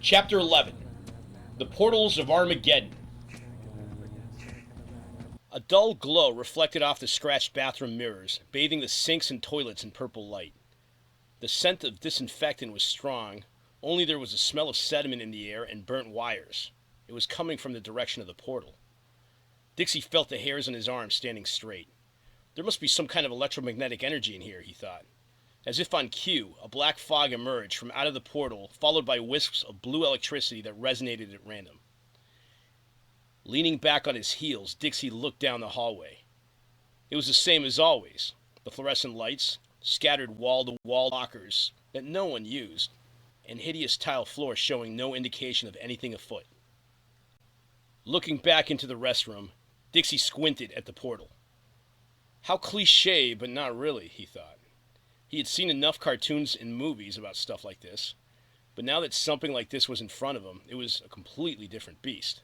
Chapter 11. The Portals of Armageddon. A dull glow reflected off the scratched bathroom mirrors, bathing the sinks and toilets in purple light. The scent of disinfectant was strong, only there was a smell of sediment in the air and burnt wires. It was coming from the direction of the portal. Dixie felt the hairs on his arms standing straight. There must be some kind of electromagnetic energy in here, he thought. As if on cue, a black fog emerged from out of the portal, followed by wisps of blue electricity that resonated at random. Leaning back on his heels, Dixie looked down the hallway. It was the same as always. The fluorescent lights, scattered wall-to-wall lockers that no one used, and hideous tile floor showing no indication of anything afoot. Looking back into the restroom, Dixie squinted at the portal. How cliché, but not really, he thought. He had seen enough cartoons and movies about stuff like this, but now that something like this was in front of him, it was a completely different beast.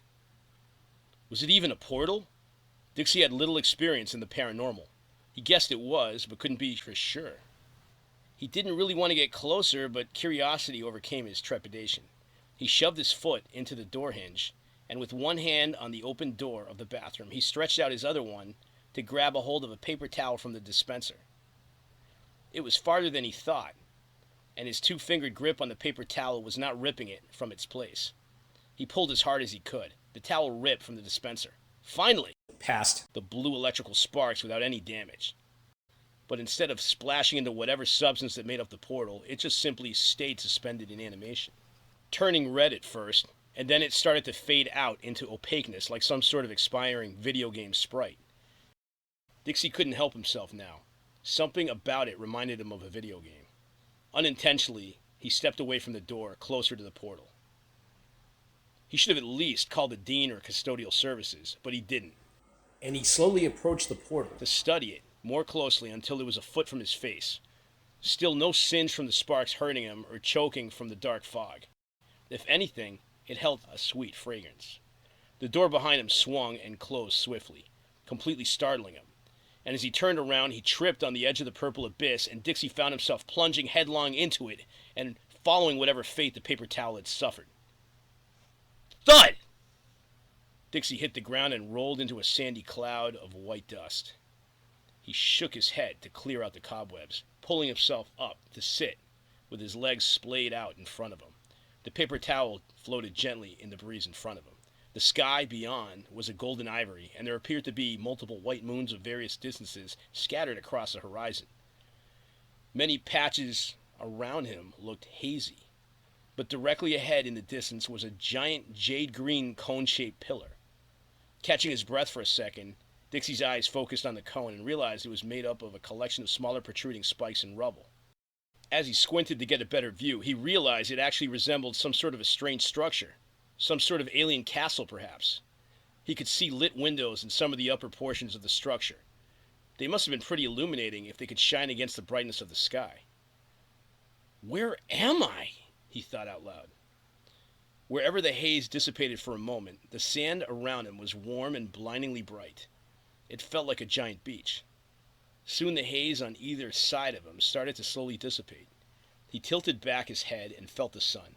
Was it even a portal? Dixie had little experience in the paranormal. He guessed it was, but couldn't be for sure. He didn't really want to get closer, but curiosity overcame his trepidation. He shoved his foot into the door hinge, and with one hand on the open door of the bathroom, he stretched out his other one to grab a hold of a paper towel from the dispenser. It was farther than he thought, and his two-fingered grip on the paper towel was not ripping it from its place. He pulled as hard as he could. The towel ripped from the dispenser. Finally, Passed. the blue electrical sparks without any damage. But instead of splashing into whatever substance that made up the portal, it just simply stayed suspended in animation. Turning red at first, and then it started to fade out into opaqueness like some sort of expiring video game sprite. Dixie couldn't help himself now. Something about it reminded him of a video game. Unintentionally, he stepped away from the door, closer to the portal. He should have at least called the dean or custodial services, but he didn't. And he slowly approached the portal. To study it more closely until it was a foot from his face. Still no singe from the sparks hurting him or choking from the dark fog. If anything, it held a sweet fragrance. The door behind him swung and closed swiftly, completely startling him. And as he turned around, he tripped on the edge of the purple abyss, and Dixie found himself plunging headlong into it and following whatever fate the paper towel had suffered. Thud! Dixie hit the ground and rolled into a sandy cloud of white dust. He shook his head to clear out the cobwebs, pulling himself up to sit with his legs splayed out in front of him. The paper towel floated gently in the breeze in front of him. The sky beyond was a golden ivory, and there appeared to be multiple white moons of various distances scattered across the horizon. Many patches around him looked hazy, but directly ahead in the distance was a giant jade-green cone-shaped pillar. Catching his breath for a second, Dixie's eyes focused on the cone and realized it was made up of a collection of smaller protruding spikes and rubble. As he squinted to get a better view, he realized it actually resembled some sort of a strange structure. Some sort of alien castle, perhaps. He could see lit windows in some of the upper portions of the structure. They must have been pretty illuminating if they could shine against the brightness of the sky. Where am I? He thought out loud. Wherever the haze dissipated for a moment, the sand around him was warm and blindingly bright. It felt like a giant beach. Soon the haze on either side of him started to slowly dissipate. He tilted back his head and felt the sun.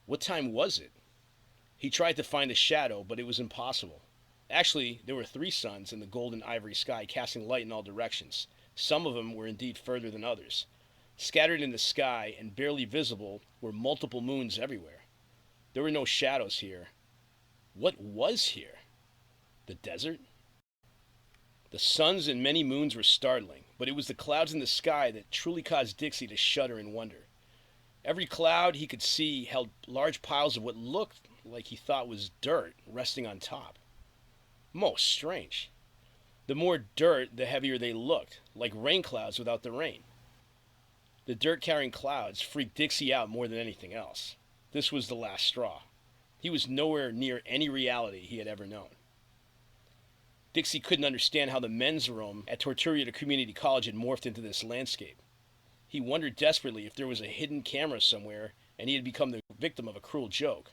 What time was it? He tried to find a shadow, but it was impossible. Actually, there were 3 suns in the golden ivory sky casting light in all directions. Some of them were indeed further than others. Scattered in the sky and barely visible were multiple moons everywhere. There were no shadows here. What was here? The desert? The suns and many moons were startling, but it was the clouds in the sky that truly caused Dixie to shudder in wonder. Every cloud he could see held large piles of what looked like he thought was dirt resting on top. Most strange. The more dirt, the heavier they looked, like rain clouds without the rain. The dirt-carrying clouds freaked Dixie out more than anything else. This was the last straw. He was nowhere near any reality he had ever known. Dixie couldn't understand how the men's room at Tortuga Community College had morphed into this landscape. He wondered desperately if there was a hidden camera somewhere and he had become the victim of a cruel joke.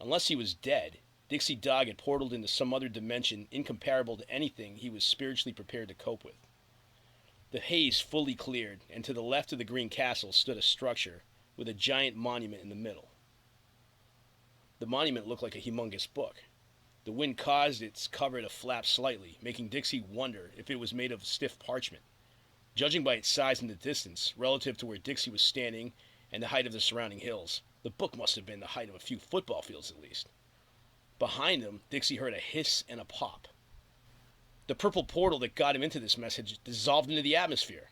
Unless he was dead, Dixie Dog had portaled into some other dimension incomparable to anything he was spiritually prepared to cope with. The haze fully cleared, and to the left of the green castle stood a structure with a giant monument in the middle. The monument looked like a humongous book. The wind caused its cover to flap slightly, making Dixie wonder if it was made of stiff parchment. Judging by its size in the distance, relative to where Dixie was standing and the height of the surrounding hills, the book must have been the height of a few football fields at least. Behind him, Dixie heard a hiss and a pop. The purple portal that got him into this message dissolved into the atmosphere.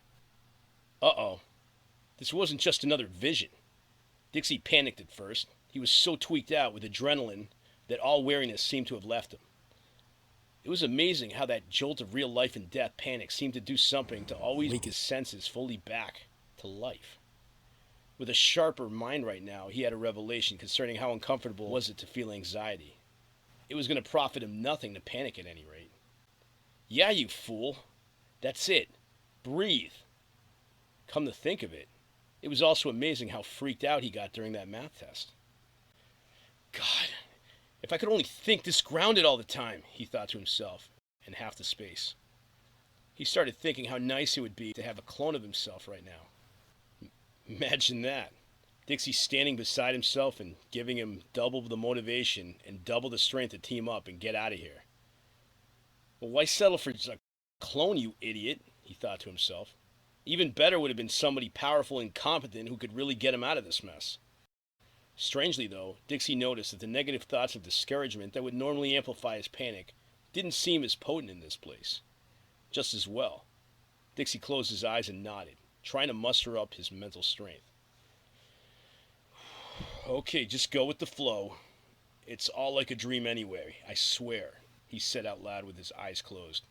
Uh-oh. This wasn't just another vision. Dixie panicked at first. He was so tweaked out with adrenaline that all wariness seemed to have left him. It was amazing how that jolt of real life and death panic seemed to do something to always make his senses fully back to life. With a sharper mind right now, he had a revelation concerning how uncomfortable was it to feel anxiety. It was going to profit him nothing to panic at any rate. Yeah, you fool. That's it. Breathe. Come to think of it, it was also amazing how freaked out he got during that math test. God, if I could only think this grounded all the time, he thought to himself, in half the space. He started thinking how nice it would be to have a clone of himself right now. Imagine that. Dixie standing beside himself and giving him double the motivation and double the strength to team up and get out of here. Well, why settle for just a clone, you idiot? He thought to himself. Even better would have been somebody powerful and competent who could really get him out of this mess. Strangely, though, Dixie noticed that the negative thoughts of discouragement that would normally amplify his panic didn't seem as potent in this place. Just as well. Dixie closed his eyes and nodded, trying to muster up his mental strength. Okay, just go with the flow. It's all like a dream anyway, I swear, he said out loud with his eyes closed.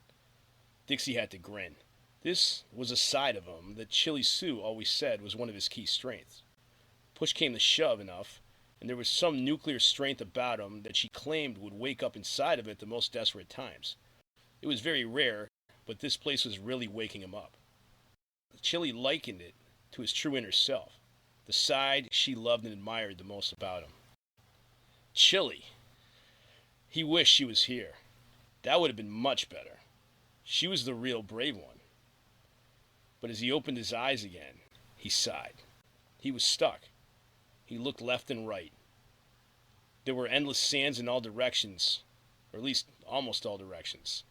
Dixie had to grin. This was a side of him that Chili Sue always said was one of his key strengths. Push came to shove enough, and there was some nuclear strength about him that she claimed would wake up inside of it the most desperate times. It was very rare, but this place was really waking him up. Chili likened it to his true inner self, the side she loved and admired the most about him. Chili. He wished she was here. That would have been much better. She was the real brave one. But as he opened his eyes again, he sighed. He was stuck. He looked left and right. There were endless sands in all directions, or at least almost all directions.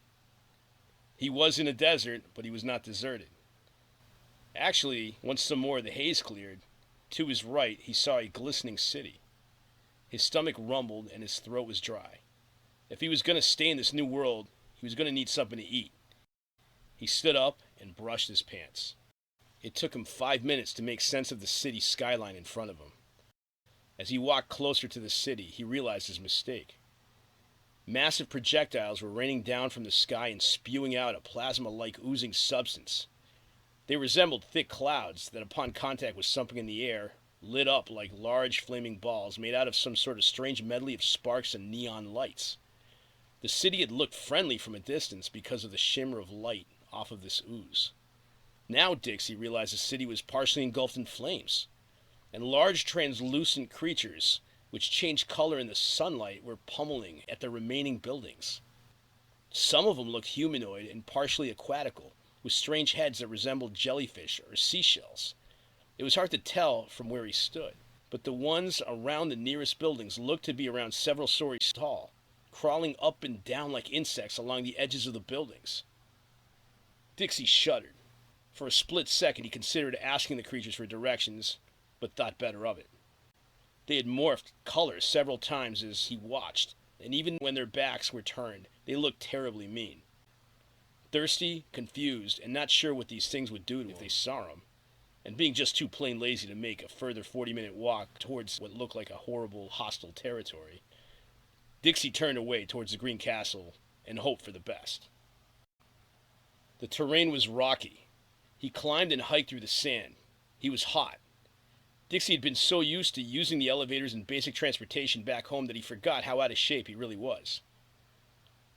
He was in a desert, but he was not deserted. Actually, once some more of the haze cleared, to his right he saw a glistening city. His stomach rumbled and his throat was dry. If he was going to stay in this new world, he was going to need something to eat. He stood up and brushed his pants. It took him 5 minutes to make sense of the city skyline in front of him. As he walked closer to the city, he realized his mistake. Massive projectiles were raining down from the sky and spewing out a plasma-like oozing substance. They resembled thick clouds that, upon contact with something in the air, lit up like large flaming balls made out of some sort of strange medley of sparks and neon lights. The city had looked friendly from a distance because of the shimmer of light off of this ooze. Now Dixie realized the city was partially engulfed in flames, and large translucent creatures, which changed color in the sunlight, were pummeling at the remaining buildings. Some of them looked humanoid and partially aquatical, with strange heads that resembled jellyfish or seashells. It was hard to tell from where he stood, but the ones around the nearest buildings looked to be around several stories tall, crawling up and down like insects along the edges of the buildings. Dixie shuddered. For a split second he considered asking the creatures for directions, but thought better of it. They had morphed colors several times as he watched, and even when their backs were turned, they looked terribly mean. Thirsty, confused, and not sure what these things would do if they saw him, and being just too plain lazy to make a further 40-minute walk towards what looked like a horrible, hostile territory, Dixie turned away towards the green castle and hoped for the best. The terrain was rocky. He climbed and hiked through the sand. He was hot. Dixie had been so used to using the elevators and basic transportation back home that he forgot how out of shape he really was.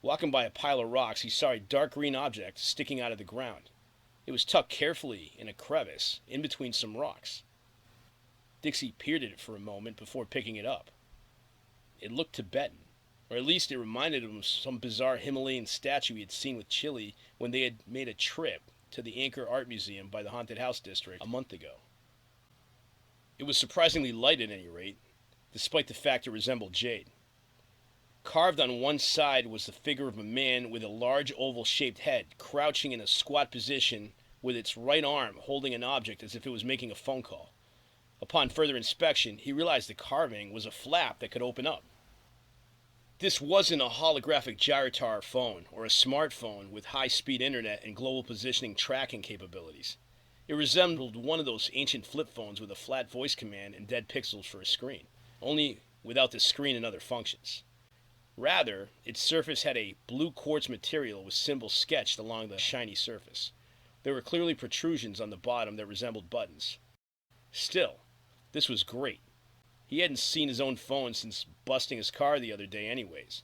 Walking by a pile of rocks, he saw a dark green object sticking out of the ground. It was tucked carefully in a crevice in between some rocks. Dixie peered at it for a moment before picking it up. It looked Tibetan, or at least it reminded him of some bizarre Himalayan statue he had seen with Chili when they had made a trip to the Anchor Art Museum by the Haunted House District a month ago. It was surprisingly light at any rate. despite the fact it resembled jade. Carved on one side was the figure of a man with a large oval-shaped head, crouching in a squat position with its right arm holding an object as if it was making a phone call. Upon further inspection, he realized the carving was a flap that could open up. This wasn't a holographic gyrotar phone or a smartphone with high-speed internet and global positioning tracking capabilities. It resembled one of those ancient flip phones with a flat voice command and dead pixels for a screen, only without the screen and other functions. Rather, its surface had a blue quartz material with symbols sketched along the shiny surface. There were clearly protrusions on the bottom that resembled buttons. Still, this was great. He hadn't seen his own phone since busting his car the other day anyways.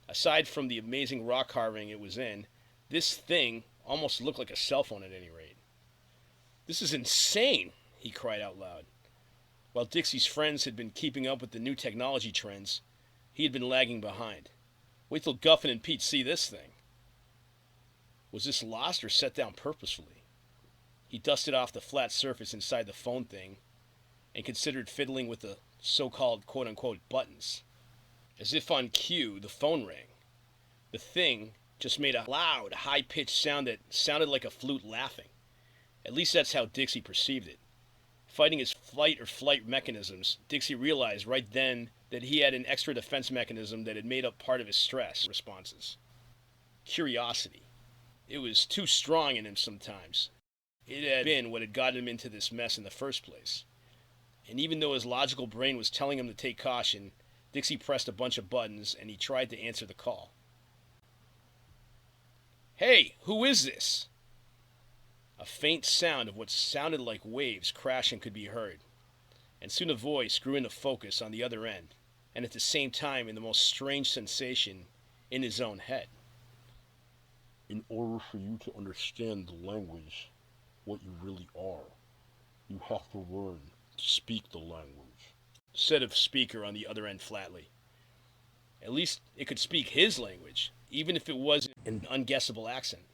Aside from the amazing rock carving it was in, this thing almost looked like a cell phone at any rate. "This is insane," he cried out loud. While Dixie's friends had been keeping up with the new technology trends, he had been lagging behind. Wait till Guffin and Pete see this thing. Was this lost or set down purposefully? He dusted off the flat surface inside the phone thing and considered fiddling with the so-called quote-unquote buttons. As if on cue, the phone rang. The thing just made a loud, high-pitched sound that sounded like a flute laughing. At least that's how Dixie perceived it. Fighting his fight or flight mechanisms, Dixie realized right then that he had an extra defense mechanism that had made up part of his stress responses. Curiosity. It was too strong in him sometimes. It had been what had gotten him into this mess in the first place. And even though his logical brain was telling him to take caution, Dixie pressed a bunch of buttons and he tried to answer the call. "Hey, who is this?" A faint sound of what sounded like waves crashing could be heard, and soon a voice grew into focus on the other end, and at the same time in the most strange sensation in his own head. "In order for you to understand the language, what you really are, you have to learn to speak the language," said a speaker on the other end flatly. At least it could speak his language, even if it was an unguessable accent.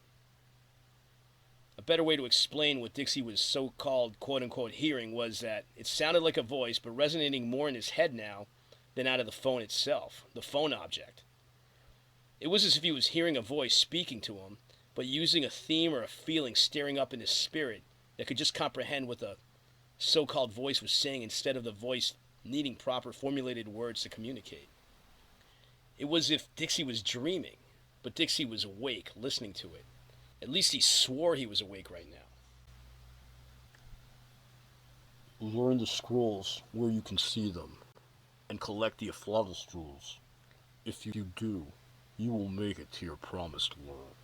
A better way to explain what Dixie was so-called quote-unquote hearing was that it sounded like a voice, but resonating more in his head now than out of the phone itself, the phone object. It was as if he was hearing a voice speaking to him, but using a theme or a feeling stirring up in his spirit that could just comprehend what the so-called voice was saying instead of the voice needing proper formulated words to communicate. It was as if Dixie was dreaming, but Dixie was awake, listening to it. At least he swore he was awake right now. "Learn the scrolls where you can see them, and collect the Aphlavis jewels. If you do, you will make it to your promised world."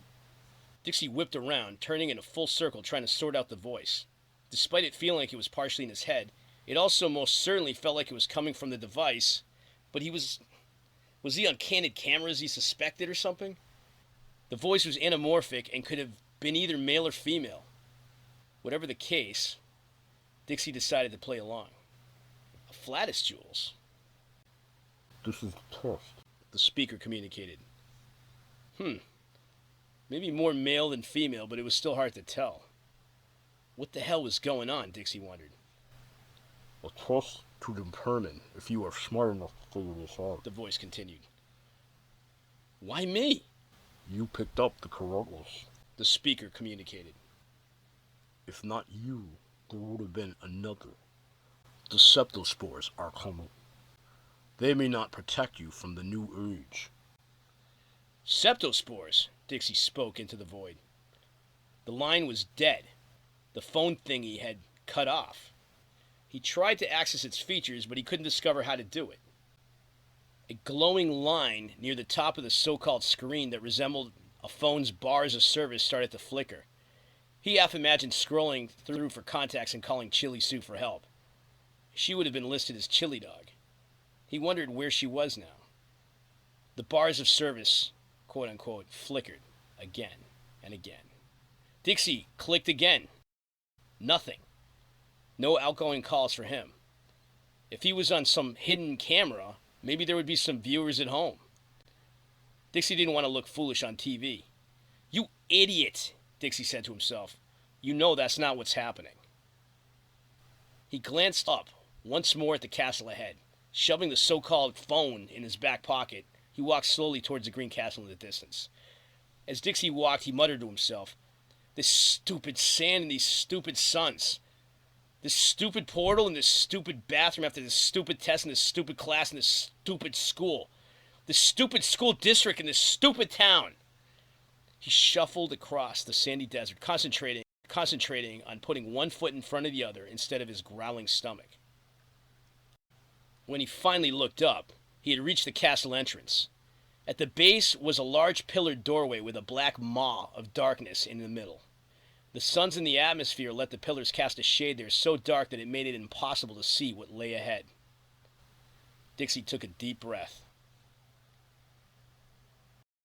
Dixie whipped around, turning in a full circle trying to sort out the voice. Despite it feeling like it was partially in his head, it also most certainly felt like it was coming from the device, but was he on candid cameras he suspected or something? The voice was anamorphic and could have been either male or female. Whatever the case, Dixie decided to play along. Aphlavis jewels, "This is the test," the speaker communicated. Maybe more male than female, but it was still hard to tell. What the hell was going on, Dixie wondered. "A test to determine if you are smart enough to figure this out," the voice continued. "Why me?" "You picked up the correct list," the speaker communicated. "If not you, there would have been another. The septospores are coming. They may not protect you from the new age." Septospores, Dixie spoke into the void. The line was dead. The phone thingy had cut off. He tried to access its features, but he couldn't discover how to do it. A glowing line near the top of the so-called screen that resembled a phone's bars of service started to flicker. He half imagined scrolling through for contacts and calling Chili Sue for help. She would have been listed as Chili Dog. He wondered where she was now. The bars of service, quote-unquote, flickered again and again. Dixie clicked again. Nothing. No outgoing calls for him. If he was on some hidden camera, maybe there would be some viewers at home. Dixie didn't want to look foolish on TV. "You idiot," Dixie said to himself. "You know that's not what's happening." He glanced up once more at the castle ahead. Shoving the so-called phone in his back pocket, he walked slowly towards the green castle in the distance. As Dixie walked, he muttered to himself, "This stupid sand and these stupid suns. This stupid portal and this stupid bathroom after this stupid test and this stupid class and this stupid school. This stupid school district and this stupid town." He shuffled across the sandy desert, concentrating on putting one foot in front of the other instead of his growling stomach. When he finally looked up, he had reached the castle entrance. At the base was a large pillared doorway with a black maw of darkness in the middle. The suns in the atmosphere let the pillars cast a shade there so dark that it made it impossible to see what lay ahead. Dixie took a deep breath.